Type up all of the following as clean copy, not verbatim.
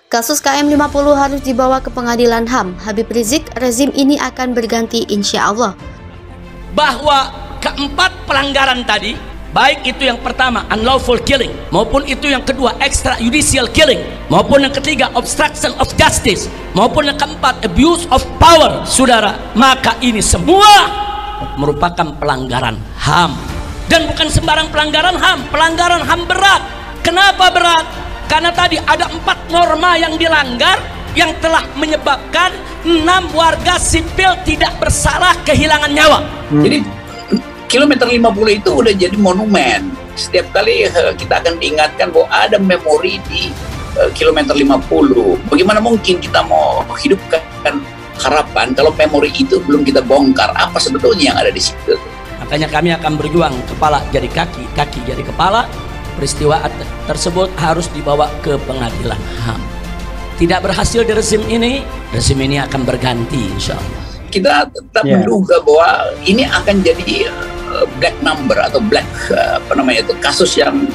Kasus KM50 harus dibawa ke pengadilan HAM. Habib Rizik, rezim ini akan berganti insya Allah. Bahwa keempat pelanggaran tadi, baik itu yang pertama unlawful killing, maupun itu yang kedua extrajudicial killing, maupun yang ketiga obstruction of justice, maupun yang keempat abuse of power, saudara, maka ini semua merupakan pelanggaran HAM. Dan bukan sembarang pelanggaran HAM, pelanggaran HAM berat. Kenapa berat? Karena tadi ada 4 norma yang dilanggar yang telah menyebabkan 6 warga sipil tidak bersalah kehilangan nyawa. Jadi kilometer 50 itu udah jadi monumen. Setiap kali kita akan diingatkan bahwa ada memori di kilometer 50. Bagaimana mungkin kita mau hidupkan harapan kalau memori itu belum kita bongkar? Apa sebetulnya yang ada di situ? Makanya kami akan berjuang kepala jadi kaki, kaki jadi kepala. Peristiwa tersebut harus dibawa ke pengadilan HAM. Tidak berhasil di rezim ini akan berganti insya Allah. Kita tetap menduga bahwa ini akan jadi black number atau black kasus yang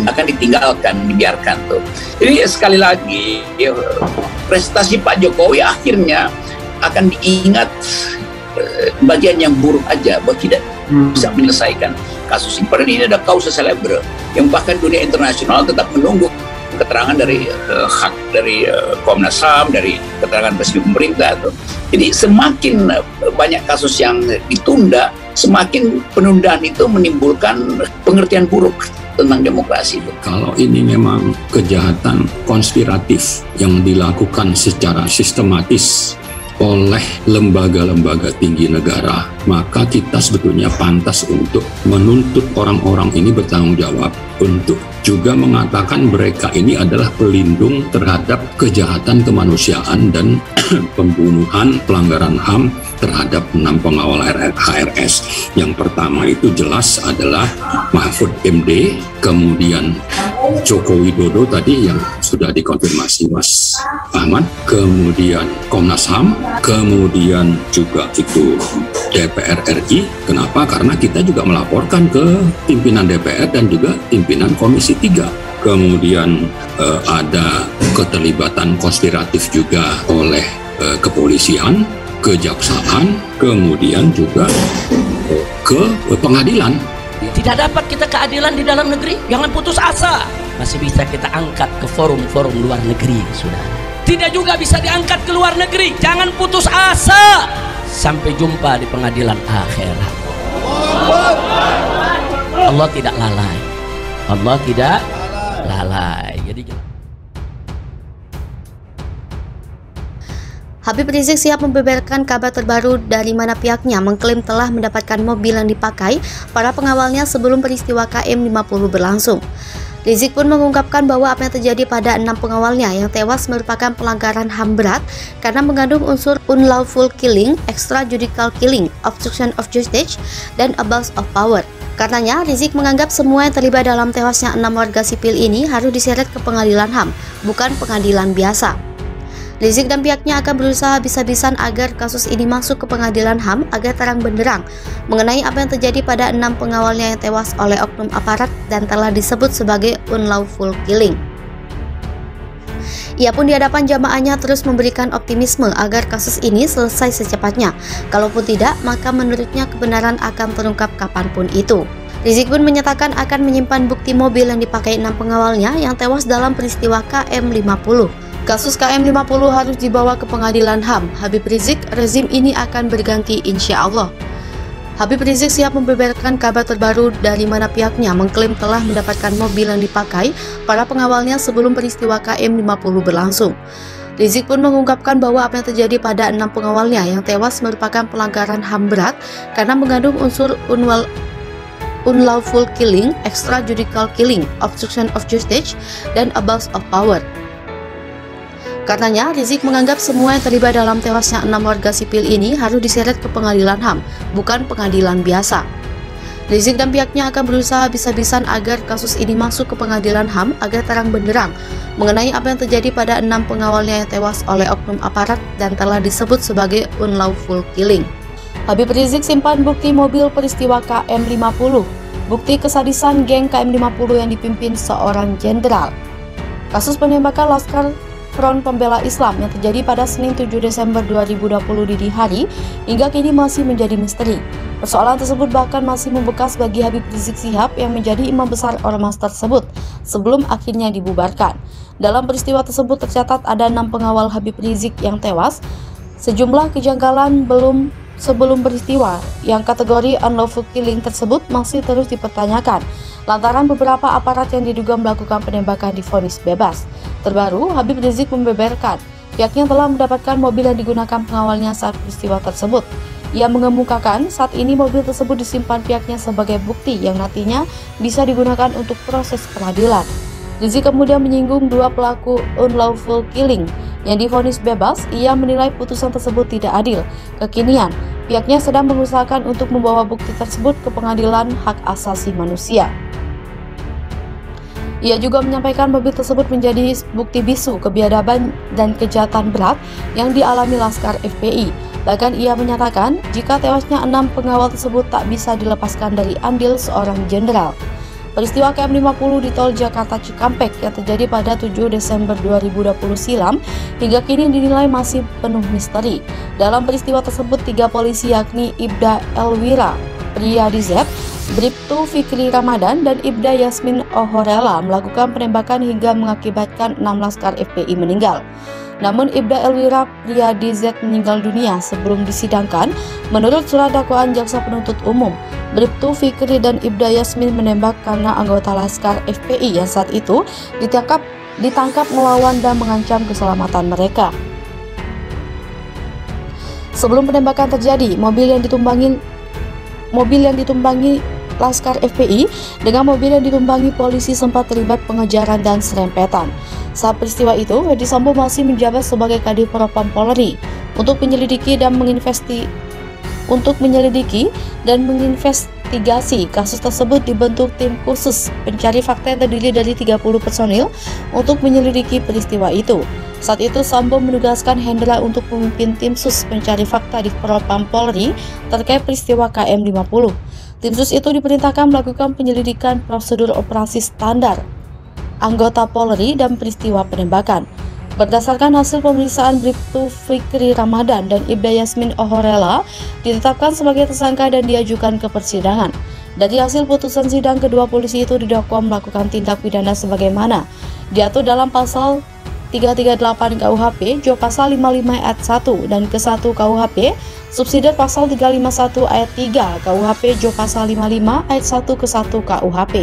akan ditinggalkan, dibiarkan tuh. Jadi sekali lagi prestasi Pak Jokowi akhirnya akan diingat bagian yang buruk aja, bahwa tidak bisa menyelesaikan kasus ini. Padahal ini ada causa celebre yang bahkan dunia internasional tetap menunggu keterangan dari hak dari Komnas HAM, dari keterangan resmi pemerintah tuh. Jadi semakin banyak kasus yang ditunda, semakin penundaan itu menimbulkan pengertian buruk tentang demokrasi itu. Kalau ini memang kejahatan konspiratif yang dilakukan secara sistematis oleh lembaga-lembaga tinggi negara, maka kita sebetulnya pantas untuk menuntut orang-orang ini bertanggung jawab, untuk juga mengatakan mereka ini adalah pelindung terhadap kejahatan kemanusiaan dan pembunuhan, pelanggaran HAM terhadap 6 pengawal HRS. Yang pertama itu jelas adalah Mahfud MD, kemudian Joko Widodo tadi yang sudah dikonfirmasi Mas Ahmad, kemudian Komnas HAM, kemudian juga itu DPR RI. Kenapa? Karena kita juga melaporkan ke pimpinan DPR dan juga pimpinan Komisi 3. Kemudian ada keterlibatan konspiratif juga oleh kepolisian, kejaksaan, kemudian juga ke pengadilan. Tidak dapat kita keadilan di dalam negeri, jangan putus asa. Masih bisa kita angkat ke forum-forum luar negeri, sudah. Tidak juga bisa diangkat ke luar negeri, jangan putus asa. Sampai jumpa di pengadilan akhirat. Allah tidak lalai. Allah tidak lalai. Jadi Habib Rizik siap membeberkan kabar terbaru dari mana pihaknya mengklaim telah mendapatkan mobil yang dipakai para pengawalnya sebelum peristiwa KM50 berlangsung. Rizik pun mengungkapkan bahwa apa yang terjadi pada 6 pengawalnya yang tewas merupakan pelanggaran HAM berat karena mengandung unsur unlawful killing, extrajudicial killing, obstruction of justice, dan abuse of power. Karenanya, Rizik menganggap semua yang terlibat dalam tewasnya 6 warga sipil ini harus diseret ke pengadilan HAM, bukan pengadilan biasa. Rizik dan pihaknya akan berusaha habis-habisan agar kasus ini masuk ke pengadilan HAM agar terang benderang mengenai apa yang terjadi pada 6 pengawalnya yang tewas oleh oknum aparat dan telah disebut sebagai unlawful killing. Ia pun di hadapan jamaahnya terus memberikan optimisme agar kasus ini selesai secepatnya. Kalaupun tidak, maka menurutnya kebenaran akan terungkap kapanpun itu. Rizik pun menyatakan akan menyimpan bukti mobil yang dipakai 6 pengawalnya yang tewas dalam peristiwa KM50. Kasus KM50 harus dibawa ke pengadilan HAM. Habib Rizik, rezim ini akan berganti insya Allah. Habib Rizik siap membeberkan kabar terbaru dari mana pihaknya mengklaim telah mendapatkan mobil yang dipakai para pengawalnya sebelum peristiwa KM50 berlangsung. Rizik pun mengungkapkan bahwa apa yang terjadi pada 6 pengawalnya yang tewas merupakan pelanggaran HAM berat karena mengandung unsur unlawful killing, extrajudicial killing, obstruction of justice, dan abuse of power. Karenanya, Rizik menganggap semua yang terlibat dalam tewasnya 6 warga sipil ini harus diseret ke pengadilan HAM, bukan pengadilan biasa. Rizik dan pihaknya akan berusaha habis-habisan agar kasus ini masuk ke pengadilan HAM agar terang benderang mengenai apa yang terjadi pada 6 pengawalnya yang tewas oleh oknum aparat dan telah disebut sebagai unlawful killing. Habib Rizik simpan bukti mobil peristiwa KM50, bukti kesadisan geng KM50 yang dipimpin seorang jenderal. Kasus penembakan Laskar Front Pembela Islam yang terjadi pada Senin 7 Desember 2020 dini hari hingga kini masih menjadi misteri. Persoalan tersebut bahkan masih membekas bagi Habib Rizik Syihab yang menjadi imam besar ormas tersebut sebelum akhirnya dibubarkan. Dalam peristiwa tersebut tercatat ada 6 pengawal Habib Rizik yang tewas. Sejumlah kejanggalan sebelum peristiwa yang kategori unlawful killing tersebut masih terus dipertanyakan lantaran beberapa aparat yang diduga melakukan penembakan divonis bebas. Terbaru, Habib Rizik membeberkan pihaknya telah mendapatkan mobil yang digunakan pengawalnya saat peristiwa tersebut. Ia mengemukakan saat ini mobil tersebut disimpan pihaknya sebagai bukti yang nantinya bisa digunakan untuk proses peradilan. Rizik kemudian menyinggung 2 pelaku unlawful killing yang divonis bebas. Ia menilai putusan tersebut tidak adil. Kekinian, pihaknya sedang mengusahakan untuk membawa bukti tersebut ke Pengadilan Hak Asasi Manusia. Ia juga menyampaikan mobil tersebut menjadi bukti bisu kebiadaban dan kejahatan berat yang dialami Laskar FPI. Bahkan ia menyatakan jika tewasnya 6 pengawal tersebut tak bisa dilepaskan dari andil seorang jenderal. Peristiwa KM50 di tol Jakarta Cikampek yang terjadi pada 7 Desember 2020 silam hingga kini dinilai masih penuh misteri. Dalam peristiwa tersebut 3 polisi yakni Ibda Elwira Priyadi Z, Bribtu Fikri Ramadan, dan Ibda Yasmin Ohorela melakukan penembakan hingga mengakibatkan 6 Laskar FPI meninggal. Namun Ibda Elwira Priyadi Z meninggal dunia sebelum disidangkan. Menurut surat dakwaan jaksa penuntut umum, Bribtu Fikri dan Ibda Yasmin menembak karena anggota Laskar FPI yang saat itu ditangkap melawan dan mengancam keselamatan mereka. Sebelum penembakan terjadi, mobil yang ditumpangi Laskar FPI dengan mobil yang ditumpangi polisi sempat terlibat pengejaran dan serempetan. Saat peristiwa itu, Ferdy Sambo masih menjabat sebagai Kadif Propam Polri untuk menyelidiki dan menginvestigasi kasus tersebut. Dibentuk tim khusus pencari fakta yang terdiri dari 30 personil untuk menyelidiki peristiwa itu. Saat itu Sambo menugaskan Hendra untuk memimpin tim sus pencari fakta di Propam Polri terkait peristiwa KM50. Tim sus itu diperintahkan melakukan penyelidikan prosedur operasi standar anggota Polri dan peristiwa penembakan. Berdasarkan hasil pemeriksaan, Bribtu Fikri Ramadan dan Ibda Yasmin Ohorela ditetapkan sebagai tersangka dan diajukan ke persidangan. Dari hasil putusan sidang, kedua polisi itu didakwa melakukan tindak pidana sebagaimana diatur dalam pasal 338 KUHP, Jo pasal 55 ayat 1 dan ke-1 KUHP, subsidiar pasal 351 ayat 3 KUHP, Jo pasal 55 ayat 1 ke-1 KUHP.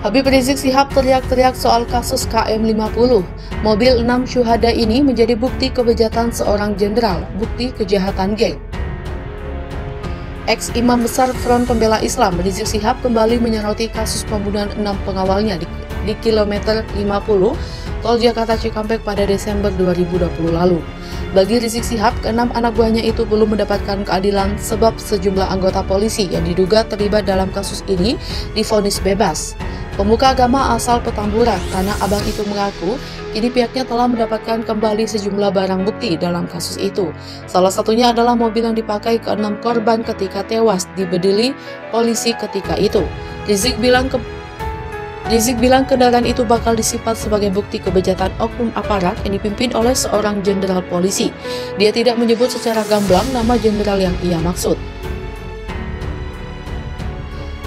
Habib Rizik Syihab teriak-teriak soal kasus KM50. Mobil 6 syuhada ini menjadi bukti kebejatan seorang jenderal, bukti kejahatan geng. Ex-imam besar Front Pembela Islam Rizik Syihab kembali menyoroti kasus pembunuhan 6 pengawalnya di kilometer 50 tol Jakarta Cikampek pada Desember 2020 lalu. Bagi Rizik Syihab, ke-6 anak buahnya itu belum mendapatkan keadilan sebab sejumlah anggota polisi yang diduga terlibat dalam kasus ini divonis bebas. Pemuka agama asal Petamburan, Tanah Abang itu mengaku kini pihaknya telah mendapatkan kembali sejumlah barang bukti dalam kasus itu. Salah satunya adalah mobil yang dipakai ke-6 korban ketika tewas dibedili polisi ketika itu. Rizik bilang kendaraan itu bakal disimpan sebagai bukti kebejatan oknum aparat yang dipimpin oleh seorang jenderal polisi. Dia tidak menyebut secara gamblang nama jenderal yang ia maksud.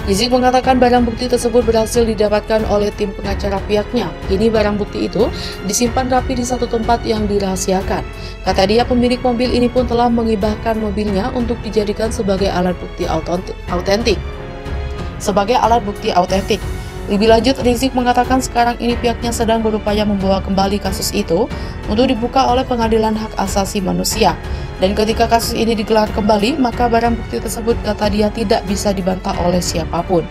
Rizik mengatakan barang bukti tersebut berhasil didapatkan oleh tim pengacara pihaknya. Kini barang bukti itu disimpan rapi di satu tempat yang dirahasiakan. Kata dia, pemilik mobil ini pun telah mengibahkan mobilnya untuk dijadikan sebagai alat bukti autentik. Lebih lanjut, Rizik mengatakan sekarang ini pihaknya sedang berupaya membawa kembali kasus itu untuk dibuka oleh Pengadilan Hak Asasi Manusia. Dan ketika kasus ini digelar kembali, maka barang bukti tersebut, kata dia, tidak bisa dibantah oleh siapapun.